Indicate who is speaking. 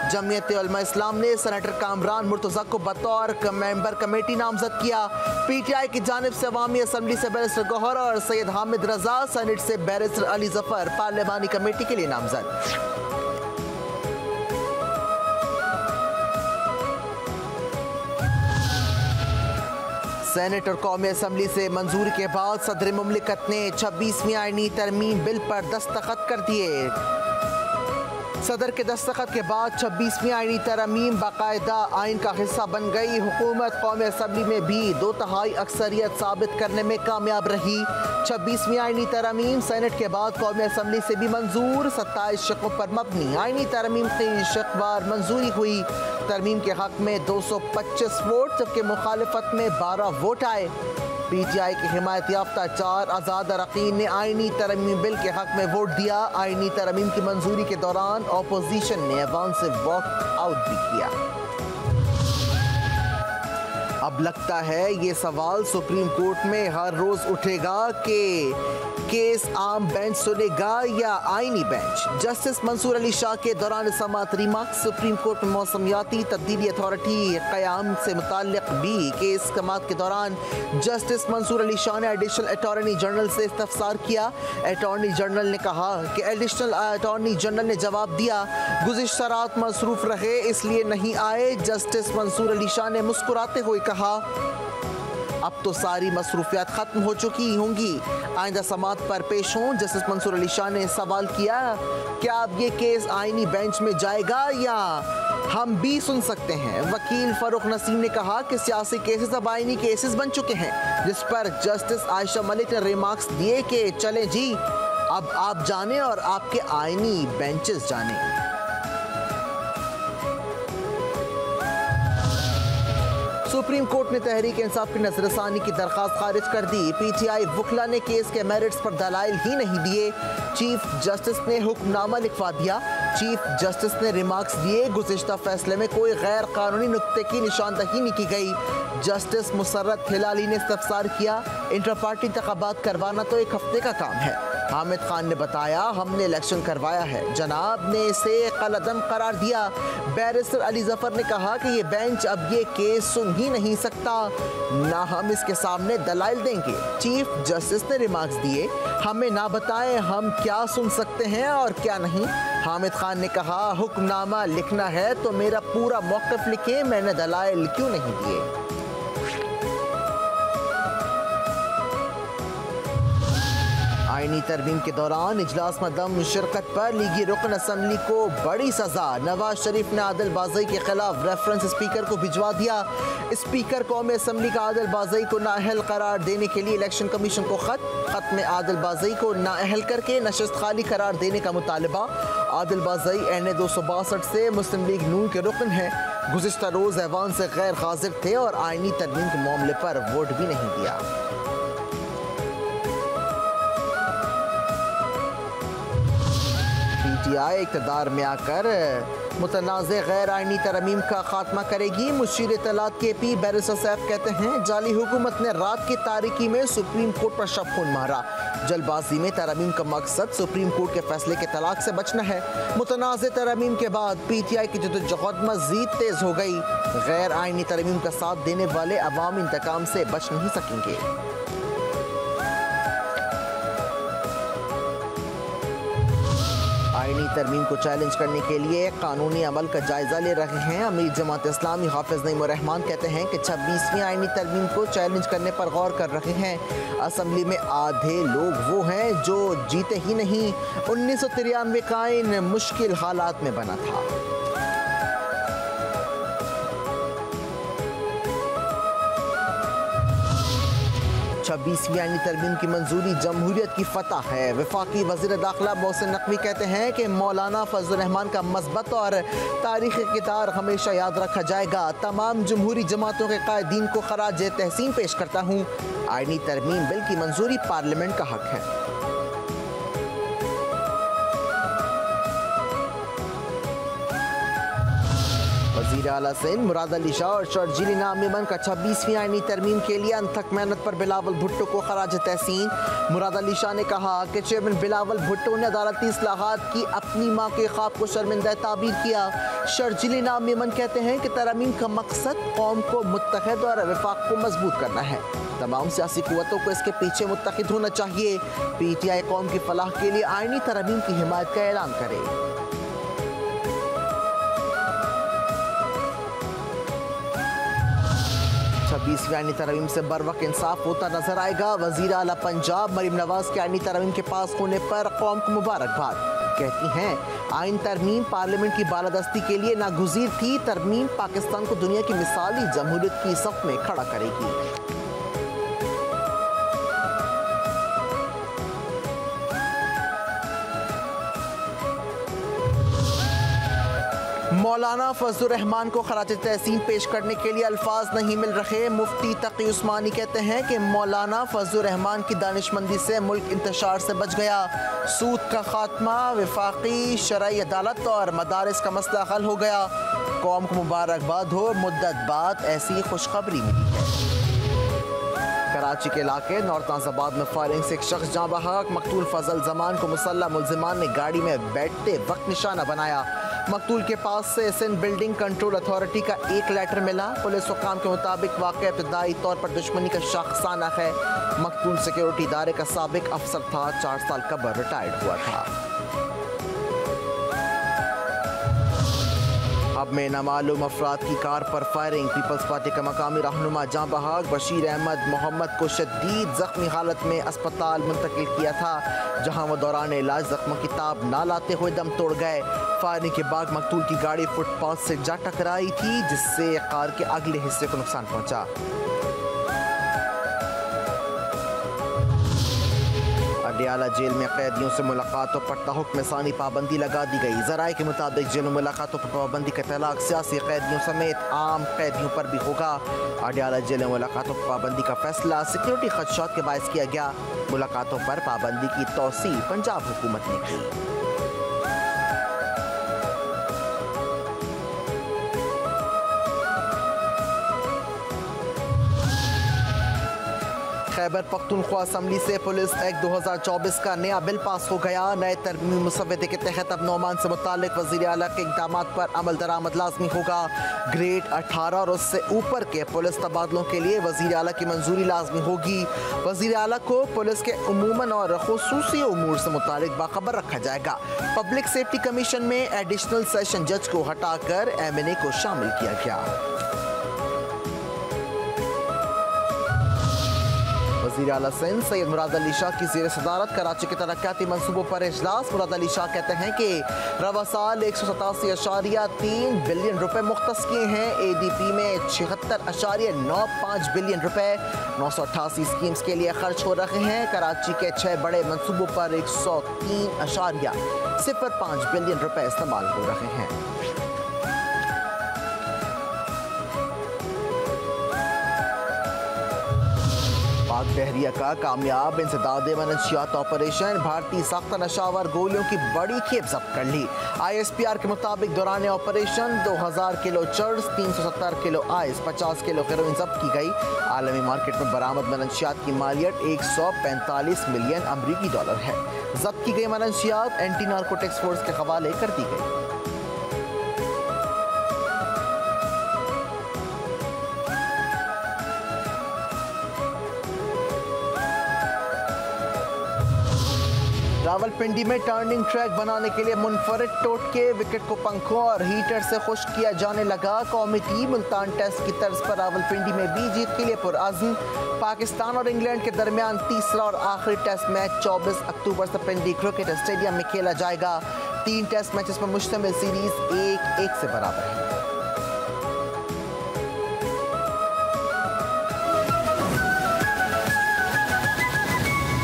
Speaker 1: जमीयत उलमा इस्लाम ने सेनेटर कामरान मुर्तज़ा को बतौर मेंबर कमेटी नामजद किया। PTI की जानिब से अवामी असम्बली से बैरिस्टर गौहर और सैयद हामिद रजा, सेनेट से बैरिस्टर अली जफर पार्लिमानी कमेटी के लिए नामजद। सेनेट और कौमी असम्बली से मंजूरी के बाद सदर मुमलिकत ने 26वीं आईनी तरमीम बिल पर दस्तखत कर दिए। सदर के दस्तखत के बाद 26वीं आईनी तरमीम बाकायदा आइन का हिस्सा बन गई। हुकूमत कौमी असम्बली में भी 2/3 अक्सरियत साबित करने में कामयाब रही। 26वीं आईनी तरमीम सेनेट के बाद कौमी असम्बली से भी मंजूर। 27 शकों पर मबनी आईनी तरमीम की शकवार मंजूरी हुई। तरमीम के हक में 225 वोट जबकि मुखालिफत में 12 वोट आए। PTI की हिमायत याफ्ता 4 आज़ाद अरकान ने आईनी तरमीम बिल के हक में वोट दिया। आईनी तरमीम की मंजूरी के दौरान अपोजिशन ने ऐवान से वॉक आउट भी किया। अब लगता है ये सवाल सुप्रीम कोर्ट में हर रोज उठेगा कि केस आम बेंच सुनेगा या आईनी बेंच। जस्टिस मंसूर अली शाह के दौरान समाअत रिमार्क्स। सुप्रीम कोर्ट में मौसमियाती तब्दीली अथॉरिटी क़याम से मुताल्लिक़ भी केस समाअत के दौरान जस्टिस मंसूर अली शाह ने एडिशनल अटॉर्नी जनरल से इस्तफसार किया। अटॉर्नी जनरल ने कहा कि एडिशनल अटॉर्नी जनरल ने जवाब दिया गुज़िश्ता रात मसरूफ़ रहे इसलिए नहीं आए। जस्टिस मंसूर अली शाह ने मुस्कुराते हुए कहा अब तो सारी मसरूफियात ख़त्म हो चुकी होंगी, आइंदा समाअत पर पेश हों। जस्टिस मंसूर अली शाह ने सवाल किया क्या अब ये केस आईनी बेंच में जाएगा या हम भी सुन सकते हैं। वकील फ़ारूक नसीम ने कहा कि सियासी केसेस अब आईनी केसेस बन चुके हैं, जिस पर जस्टिस आयशा मलिक ने रिमार्क्स दिए कि चलें जी अब आप जाने और आपके आईनी बेंचेस जाने। सुप्रीम कोर्ट ने तहरीक इंसाफ की नजरसानी की दरख्वास्त खारिज कर दी। PTI वकला ने केस के मेरिट्स पर दलाइल ही नहीं दिए। चीफ जस्टिस ने हुक्मनामा लिखवा दिया। चीफ जस्टिस ने रिमार्क्स दिए गुज़िश्ता फैसले में कोई गैर कानूनी नुक्ते की निशानदही नहीं की गई। जस्टिस मुसर्रत हिलाली ने इस्तफसार किया इंटर पार्टी इंतखाबात करवाना तो एक हफ्ते का काम है। हामिद खान ने बताया हमने इलेक्शन करवाया है, जनाब ने इसे कलअदम करार दिया। बैरिस्टर अली जफर ने कहा कि ये बेंच अब ये केस सुन ही नहीं सकता, ना हम इसके सामने दलाइल देंगे। चीफ जस्टिस ने रिमार्क्स दिए हमें ना बताएं हम क्या सुन सकते हैं और क्या नहीं। हामिद खान ने कहा हुक्मनामा लिखना है तो मेरा पूरा मौक़िफ़ लिखें, मैंने दलाइल क्यों नहीं दिए। आईनी तरमीम के दौरान इजलास में दम शिरकत पर लीगी रुकन असम्बली को बड़ी सजा। नवाज शरीफ ने आदिल बाज़ई के खिलाफ रेफरेंस स्पीकर को भिजवा दिया। स्पीकर कौमी असम्बली का आदिल बाज़ई को नाअहल करार देने के लिए इलेक्शन कमीशन को खत में आदिल बाज़ई को नाअहल करके नशस्त खाली करार देने का मुतालबा। आदिल बाज़ई NA 262 से मुस्लिम लीग नून के रुकन हैं। गुज़िश्ता रोज़ ऐवान से गैर हाजिर थे और आईनी तरमीम के मामले पर वोट भी नहीं दिया। PTI इक़्तिदार में आकर मुतनाज़े गैर आईनी तरमीम का खात्मा करेगी। मुशीर इत्तलात KP बैरिस्टर सैफ कहते हैं जाली हुकूमत ने रात की तारीकी में सुप्रीम कोर्ट पर शब खून मारा। जल्दबाजी में तरमीम का मकसद सुप्रीम कोर्ट के फैसले के तलाक से बचना है। मुतनाज़े तरमीम के बाद PTI की जद्दोजहद मज़ीद तेज़ हो गई। गैर आईनी तरमीम का साथ देने वाले अवाम इंतकाम से बच नहीं सकेंगे। आईनी तरमीम को चैलेंज करने के लिए कानूनी अमल का जायजा ले रहे हैं। अमीर जमात इस्लामी हाफिज नईमुर रहमान कहते हैं कि 26वीं आईनी तरमीम को चैलेंज करने पर गौर कर रहे हैं। असम्बली में आधे लोग वो हैं जो जीते ही नहीं। 1993 का आईन मुश्किल हालात में बना था। 26वीं आईनी तरमीम की मंजूरी जमहूरियत की फतह है। वफाकी वज़ीर दाखिला मोहसिन नकवी कहते हैं कि मौलाना फजल रहमान का मस्बत और तारीख़ी किरदार हमेशा याद रखा जाएगा। तमाम जमहूरी जमातों के कायदीन को खराज तहसीन पेश करता हूँ। आईनी तरमीम बिल की मंजूरी पार्लियामेंट का हक है। वज़ीर आला सिंध मुराद अली शाह और शर्जील इनाम मेमन का 26वीं आईनी तरमीम के लिए अनथक मेहनत पर बिलावल भुट्टो को खराज तहसीन। मुराद अली शाह ने कहा कि चेयरमैन बिलावल भुट्टो ने अदालती इस्लाहात की अपनी माँ के ख्वाब को शर्मिंदा ताबीर किया। शर्जील इनाम मेमन कहते हैं कि तरमीम का मकसद कौम को मुत्तहद और वफाक को मजबूत करना है। तमाम सियासी कुव्वतों को इसके पीछे मुत्तहिद होना चाहिए। PTI कौम की फलाह के लिए आईनी तरमीम की हिमायत का ऐलान करे। 26वीं आईनी तरमीम से बर वक्त इंसाफ होता नजर आएगा। वज़ीर आला पंजाब मरीम नवाज के आईनी तरमीम के पास होने पर कौम को मुबारकबाद। कहती हैं आइन तरमीम पार्लियामेंट की बालादस्ती के लिए नागुज़ीर थी। तरमीम पाकिस्तान को दुनिया की मिसाली जमहूरियत की सफ में खड़ा करेगी। मौलाना फजलुर रहमान को खराज तहसीन पेश करने के लिए अल्फाज नहीं मिल रहे। मुफ्ती तकी उस्मानी कहते हैं कि मौलाना फजलुर रहमान की दानिशमंदी से मुल्क इंतशार से बच गया। सूद का खात्मा, वफाकी शरई अदालत और मदारिस का मसला हल हो गया। कौम को मुबारकबाद हो, मुद्दत बाद ऐसी खुशखबरी मिली है। कराची के इलाके नौरताजाबाद में फायरिंग से एक शख्स जाँ बहक। मकतूल फजल जमान को मुसल्लह मुल्जिमान ने गाड़ी में बैठते वक्त निशाना बनाया। मकतूल के पास से सिंध बिल्डिंग कंट्रोल अथॉरिटी का एक लेटर मिला। पुलिस हुकाम के मुताबिक वाक़या इब्तदाई तौर पर दुश्मनी का शाखसाना है। मकतूल सिक्योरिटी इदारे का साबिक अफसर था, 4 साल कबल रिटायर्ड हुआ था। अब में नामालूम अफराद की कार पर फायरिंग। पीपल्स पार्टी का मकामी रहनुमा जाँ बहाक बशीर अहमद मोहम्मद को शदीद जख्मी हालत में अस्पताल मुंतकिल किया था, जहां वो दौरान इलाज जख्मों की ताब ना लाते हुए दम तोड़ गए। फायरिंग के बाद मकतूल की गाड़ी फुटपाथ से जा टकराई थी, जिससे कार के अगले हिस्से को नुकसान पहुंचा। अडियाला जेल में कैदियों से मुलाकातों पर तहुक्म सानी पाबंदी लगा दी गई। ज़राए के मुताबिक जेल में मुलाकातों पर पाबंदी का इतलाक सियासी कैदियों समेत आम कैदियों पर भी होगा। अडियाला जेल में मुलाकातों पर पाबंदी का फैसला सिक्योरिटी खदशात के बायस किया गया। मुलाकातों पर पाबंदी की तौसीह पंजाब हुकूमत ने की। खैबर पख्तूनख्वा असम्बली से पुलिस एक्ट 2024 का नया बिल पास हो गया। नए तरमीमी मुसव्वदे के तहत अब नौमान से मुतालिक वज़ीर आला के इक़दाम पर अमल दरामद लाजमी होगा। ग्रेड 18 और उससे ऊपर के पुलिस तबादलों के लिए वज़ीर आला की मंजूरी लाजमी होगी। वज़ीर आला को पुलिस के उमूमन और खुसूसी उमूर से मुतालिक बाखबर रखा जाएगा। पब्लिक सेफ्टी कमीशन में एडिशनल सेशन जज को हटाकर MNA को शामिल किया गया। वज़ीर आला सिंध सैयद मुराद अली शाह की ज़ेर सदारत कराची के तरक्याती मनसूबों पर इजलास। मुराद अली शाह कहते हैं कि रवा साल 187.3 बिलियन रुपए मुख्तस किए हैं। ADP में 76.95 बिलियन रुपए 988 स्कीम्स के लिए खर्च हो रहे हैं। कराची के 6 बड़े मनसूबों पर 103.05 बिलियन रुपए इस्तेमाल हो रहे हैं। पाक बहरिया का कामयाब इंसदाद मनशियात ऑपरेशन। भारतीय साख्ता नशावर गोलियों की बड़ी खेप जब्त कर ली। ISPR के मुताबिक दौरान operation 2000 kilo cheers, 370 kilo ice, 50 kilo heroin जब्त की गई। आलमी मार्केट में बरामद मनशियात की मालियत 145 मिलियन अमरीकी डॉलर है। जब्त की गई मनशियात एंटी नार्कोटिक्स फोर्स के हवाले कर दी गई। रावलपिंडी में टर्निंग ट्रैक बनाने के लिए मुनफरिद टोटके, विकेट को पंखों और हीटर से खुश्क किया जाने लगा। कौमी टीम मुल्तान टेस्ट की तर्ज पर रावलपिंडी में भी जीत के लिए पुरअज़्म। पाकिस्तान और इंग्लैंड के दरमियान तीसरा और आखिरी टेस्ट मैच 24 अक्टूबर से पिंडी क्रिकेट स्टेडियम में खेला जाएगा। 3 टेस्ट मैचेस पर मुश्तमिल सीरीज 1-1 से बराबर है।